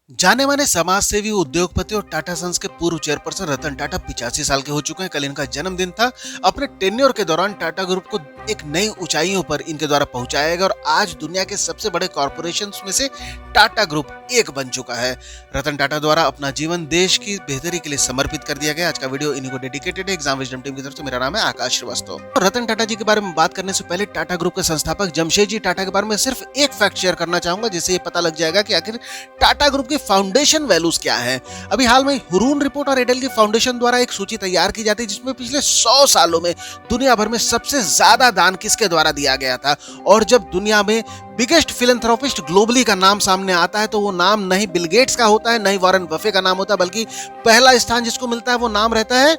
जाने माने समाजसेवी, उद्योगपति और टाटा सन्स के पूर्व चेयरपर्सन रतन टाटा 85 साल के हो चुके हैं। कल इनका जन्मदिन था। अपने टेन्योर के दौरान टाटा ग्रुप को एक नई ऊंचाइयों पर इनके द्वारा पहुंचाया गया और आज दुनिया के सबसे बड़े कॉरपोरेशंस में से टाटा ग्रुप एक बन चुका है। रतन टाटा द्वारा अपना जीवन देश की बेहतरी के लिए समर्पित कर दिया गया। आज का वीडियो इन्हीं को डेडिकेटेड है। एग्जाम विजडम टीम की तरफ से मेरा नाम है आकाश श्रीवास्तव। रतन टाटा जी के बारे में बात करने से पहले टाटा ग्रुप के संस्थापक जमशेदजी टाटा के बारे में सिर्फ एक फैक्ट शेयर करना चाहूंगा, जिससे ये पता लग जाएगा कि आखिर टाटा ग्रुप की फाउंडेशन वैल्यूज क्या है। अभी हाल में हुरून रिपोर्ट और एडेल की फाउंडेशन द्वारा एक सूची तैयार की जाती है, जिसमें पिछले 100 सालों में दुनिया भर में सबसे ज्यादा दान किसके द्वारा दिया गया था। और जब दुनिया में बिगेस्ट फिलैंथ्रोपिस्ट ग्लोबली का नाम सामने आता है तो वो नाम नहीं बिल गेट्स का होता है, नहीं वॉरेन बफे का नाम होता है, बल्कि पहला स्थान जिसको मिलता है वो नाम रहता है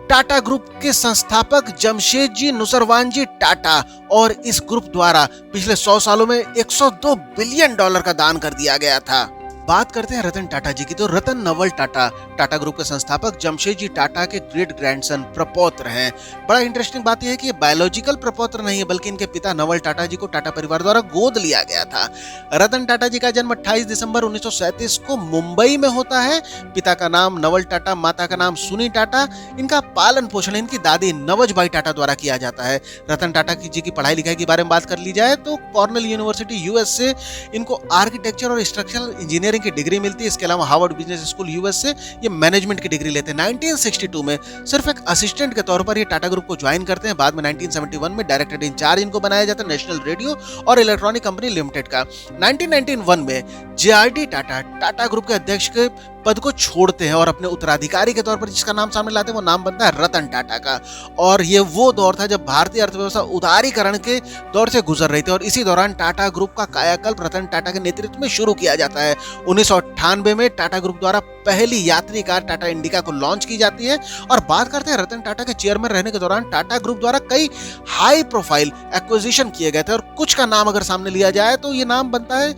टाटा ग्रुप के संस्थापक जमशेदजी नुसरवानजी टाटा। और इस ग्रुप द्वारा पिछले 100 सालों में $102 बिलियन का दान कर दिया गया था। बात करते हैं रतन टाटा जी की, तो रतन नवल टाटा टाटा ग्रुप के संस्थापक जमशेदजी टाटा के ग्रेट ग्रैंडसन प्रपौत्र हैं। बड़ा इंटरेस्टिंग बात यह है कि ये बायोलॉजिकल प्रपौत्र नहीं है, बल्कि इनके पिता नवल टाटा जी को टाटा परिवार द्वारा गोद लिया गया था। रतन टाटा जी का जन्म 28 दिसंबर 1937 को मुंबई में होता है। पिता का नाम नवल टाटा, माता का नाम सुनी टाटा। इनका पालन पोषण इनकी दादी नवजबाई टाटा द्वारा किया जाता है। रतन टाटा जी की पढ़ाई लिखाई के बारे में बात कर ली जाए तो कॉर्नेल यूनिवर्सिटी यूएस से इनको आर्किटेक्चर और स्ट्रक्चरल इंजीनियरिंग की डिग्री मिलती है। इसके अलावा हार्वर्ड बिजनेस स्कूल यूएस से ये मैनेजमेंट की डिग्री लेते हैं। 1962 में सिर्फ एक असिस्टेंट के तौर पर ये टाटा ग्रुप को ज्वाइन करते हैं। बाद में 1971 में डायरेक्टर इंचार्ज इनको बनाया जाता है नेशनल रेडियो और इलेक्ट्रॉनिक कंपनी लिमिटेड का। 1991 में जेआरडी टाटा टाटा ग्रुप के अध्यक्ष के पद को छोड़ते हैं और अपने उत्तराधिकारी के तौर पर जिसका नाम सामने लाते हैं वो नाम बनता है रतन टाटा का। और ये वो दौर था जब भारतीय अर्थव्यवस्था उदारीकरण के दौर से गुजर रही थी और इसी दौरान टाटा ग्रुप का कायाकल्प रतन टाटा के नेतृत्व में शुरू किया जाता है। 1998 में टाटा ग्रुप द्वारा पहली यात्री कार टाटा इंडिका को लॉन्च की जाती है। और बात करते हैं रतन टाटा के चेयरमैन रहने के दौरान टाटा ग्रुप द्वारा कई हाई प्रोफाइल एक्विजिशन किए गए थे और कुछ का नाम अगर सामने लिया जाए तो ये नाम बनता है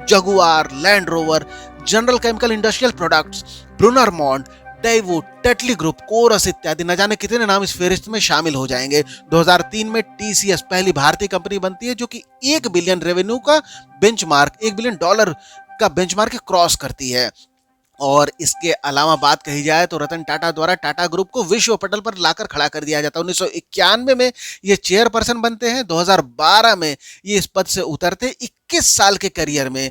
Jaguar, land rover, general chemical industrial products, Brunner Mond, Daewoo, Tetley group, Corus इत्यादि। न जाने कितने नाम इस फेरिस्त में शामिल हो जाएंगे। 2003 में टीसीएस पहली भारतीय कंपनी बनती है जो कि $1 बिलियन रेवेन्यू का बेंचमार्क, $1 बिलियन का बेंचमार्क क्रॉस करती है। और इसके अलावा बात कही जाए तो रतन टाटा द्वारा टाटा ग्रुप को विश्व पटल पर लाकर खड़ा कर दिया जाता है। 1991 में ये चेयरपर्सन बनते हैं। 2012 में ये इस पद से उतरते। 21 साल के करियर में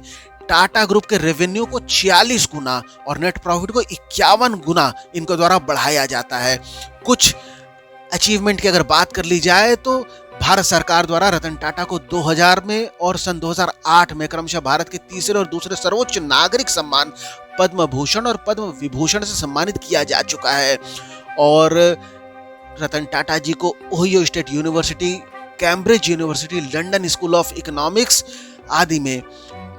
टाटा ग्रुप के रेवेन्यू को 46 गुना और नेट प्रॉफिट को 51 गुना इनको द्वारा बढ़ाया जाता है। कुछ अचीवमेंट की अगर बात कर ली जाए तो भारत सरकार द्वारा रतन टाटा को 2000 में और सन 2008 में क्रमशः भारत के तीसरे और दूसरे सर्वोच्च नागरिक सम्मान पद्म भूषण और पद्म विभूषण से सम्मानित किया जा चुका है। और रतन टाटा जी को Ohio state university, Cambridge university, London school of economics आदि में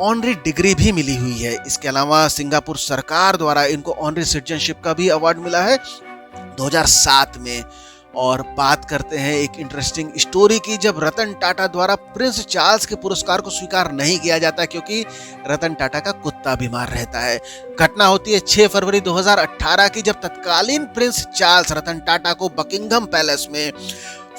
ऑनरी डिग्री भी मिली हुई है। इसके अलावा सिंगापुर सरकार द्वारा इनको ऑनरी सिटीजनशिप का भी अवार्ड मिला है 2007 में। और बात करते हैं एक इंटरेस्टिंग स्टोरी की, जब रतन टाटा द्वारा प्रिंस चार्ल्स के पुरस्कार को स्वीकार नहीं किया जाता क्योंकि रतन टाटा का कुत्ता बीमार रहता है। घटना होती है 6 फरवरी 2018 की, जब तत्कालीन प्रिंस चार्ल्स रतन टाटा को बकिंघम पैलेस में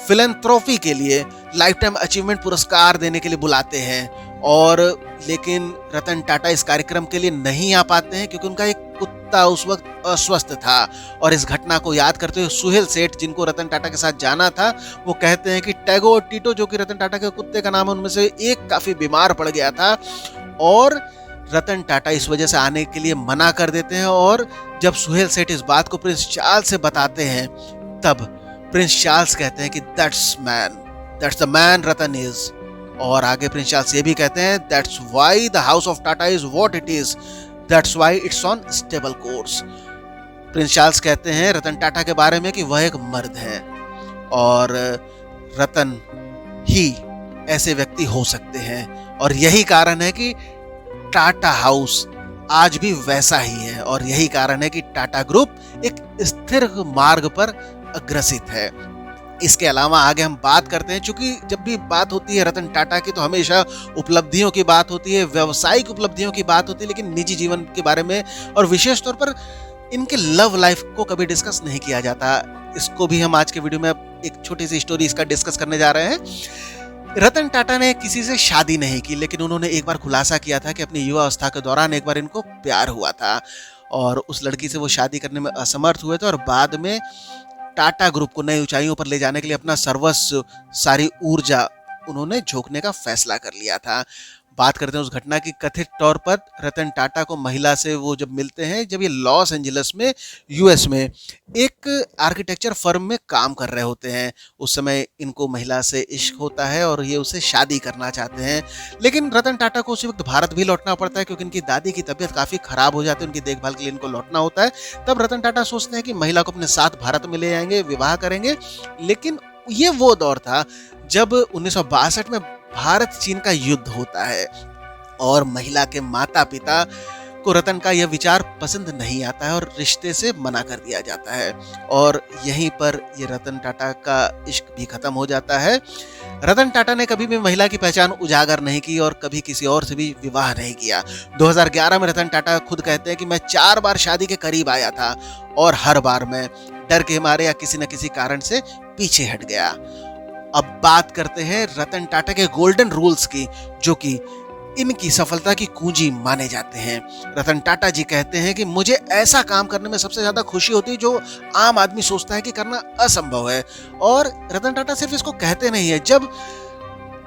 फिलैंथ्रोपी के लिए लाइफ टाइम अचीवमेंट पुरस्कार देने के लिए बुलाते हैं। और लेकिन रतन टाटा इस कार्यक्रम के लिए नहीं आ पाते हैं क्योंकि उनका एक कुत्ता उस वक्त अस्वस्थ था। और इस घटना को याद करते हुए सुहेल सेठ, जिनको रतन टाटा के साथ जाना था, वो कहते हैं कि टैगो और टीटो, जो कि रतन टाटा के कुत्ते का नाम है, उनमें से एक काफी बीमार पड़ गया था और रतन टाटा इस वजह से आने के लिए मना कर देते हैं। और जब सुहेल सेठ इस बात को प्रिंस चार्ल्स से बताते हैं तब प्रिंस चार्ल्स कहते हैं कि that's the man Ratan is. और आगे प्रिंस चार्ल्स ये भी कहते हैं that's why the house of Tata is what it is, that's why it's on stable course. Prince Charles कहते हैं रतन टाटा के बारे में कि वह एक मर्द है और रतन ही ऐसे व्यक्ति हो सकते हैं। और यही कारण है कि टाटा हाउस आज भी वैसा ही है और यही कारण है कि टाटा ग्रुप एक स्थिर मार्ग पर अग्रसित है। इसके अलावा आगे हम बात करते हैं, चूंकि जब भी बात होती है रतन टाटा की तो हमेशा उपलब्धियों की बात होती है, व्यावसायिक उपलब्धियों की बात होती है, लेकिन निजी जीवन के बारे में और विशेष तौर पर इनके लव लाइफ को कभी डिस्कस नहीं किया जाता। इसको भी हम आज के वीडियो में एक छोटी सी स्टोरी इसका डिस्कस करने जा रहे हैं। रतन टाटा ने किसी से शादी नहीं की, लेकिन उन्होंने एक बार खुलासा किया था कि अपनी युवा अवस्था के दौरान एक बार इनको प्यार हुआ था और उस लड़की से वो शादी करने में असमर्थ हुए थे और बाद में टाटा ग्रुप को नई ऊंचाइयों पर ले जाने के लिए अपना सर्वस्व, सारी ऊर्जा उन्होंने झोंकने का फैसला कर लिया था। बात करते हैं उस घटना की। कथित तौर पर रतन टाटा को महिला से वो जब मिलते हैं, जब ये लॉस एंजलिस में यूएस में एक आर्किटेक्चर फर्म में काम कर रहे होते हैं। उस समय इनको महिला से इश्क होता है और ये उससे शादी करना चाहते हैं, लेकिन रतन टाटा को उसी वक्त भारत भी लौटना पड़ता है क्योंकि इनकी दादी की तबीयत काफ़ी खराब हो जाती है, उनकी देखभाल के लिए इनको लौटना होता है। तब रतन टाटा सोचते हैं कि महिला को अपने साथ भारत में ले आएंगे, विवाह करेंगे। लेकिन ये वो दौर था जब 1962 में भारत चीन का युद्ध होता है और महिला के माता पिता को रतन का यह विचार पसंद नहीं आता है और रिश्ते से मना कर दिया जाता है और यहीं पर ये रतन टाटा का इश्क भी खत्म हो जाता है। रतन टाटा ने कभी भी महिला की पहचान उजागर नहीं की और कभी किसी और से भी विवाह नहीं किया। 2011 में रतन टाटा खुद कहते हैं कि मैं 4 बार शादी के करीब आया था और हर बार मैं डर के मारे या किसी न किसी कारण से पीछे हट गया। अब बात करते हैं रतन टाटा के गोल्डन रूल्स की, जो कि इनकी सफलता की कुंजी माने जाते हैं। रतन टाटा जी कहते हैं कि मुझे ऐसा काम करने में सबसे ज्यादा खुशी होती है जो आम आदमी सोचता है कि करना असंभव है। और रतन टाटा सिर्फ इसको कहते नहीं है। जब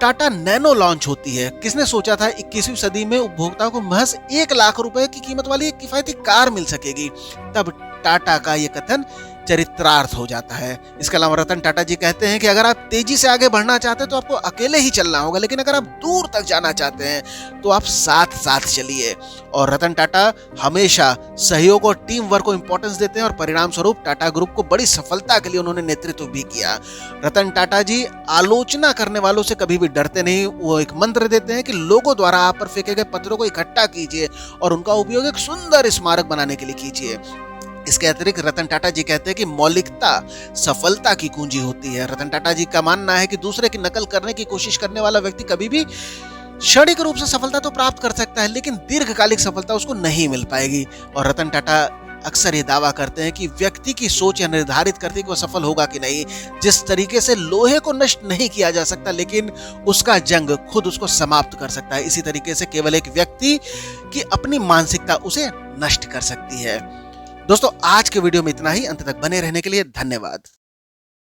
टाटा नैनो लॉन्च होती है, किसने सोचा था 21वीं सदी में उपभोक्ताओं को महज 1 लाख रुपए की कीमत वाली एक किफायती कार मिल सकेगी। तब टाटा का यह कथन चरित्रार्थ हो जाता है। इसके अलावा रतन टाटा जी कहते हैं कि अगर आप तेजी से आगे बढ़ना चाहते हैं तो आपको अकेले ही चलना होगा, लेकिन अगर आप दूर तक जाना चाहते हैं तो आप साथ साथ चलिए। और रतन टाटा हमेशा सहयोग और टीम वर्क को इंपॉर्टेंस देते हैं और परिणाम स्वरूप टाटा ग्रुप को बड़ी सफलता के लिए उन्होंने नेतृत्व भी किया। रतन टाटा जी आलोचना करने वालों से कभी भी डरते नहीं। वो एक मंत्र देते हैं कि लोगों द्वारा आप पर फेंके गए पत्थरों को इकट्ठा कीजिए और उनका उपयोग एक सुंदर स्मारक बनाने के लिए कीजिए। इसके अतिरिक्त रतन टाटा जी कहते हैं कि मौलिकता सफलता की कुंजी होती है। रतन टाटा जी का मानना है कि दूसरे की नकल करने की कोशिश करने वाला व्यक्ति कभी भी क्षणिक रूप से सफलता तो प्राप्त कर सकता है, लेकिन दीर्घकालिक सफलता उसको नहीं मिल पाएगी। और रतन टाटा अक्सर ये दावा करते हैं कि व्यक्ति की सोच यह निर्धारित करती है कि वह सफल होगा कि नहीं। जिस तरीके से लोहे को नष्ट नहीं किया जा सकता, लेकिन उसका जंग खुद उसको समाप्त कर सकता है, इसी तरीके से केवल एक व्यक्ति की अपनी मानसिकता उसे नष्ट कर सकती है। दोस्तों, आज के वीडियो में इतना ही। अंत तक बने रहने के लिए धन्यवाद।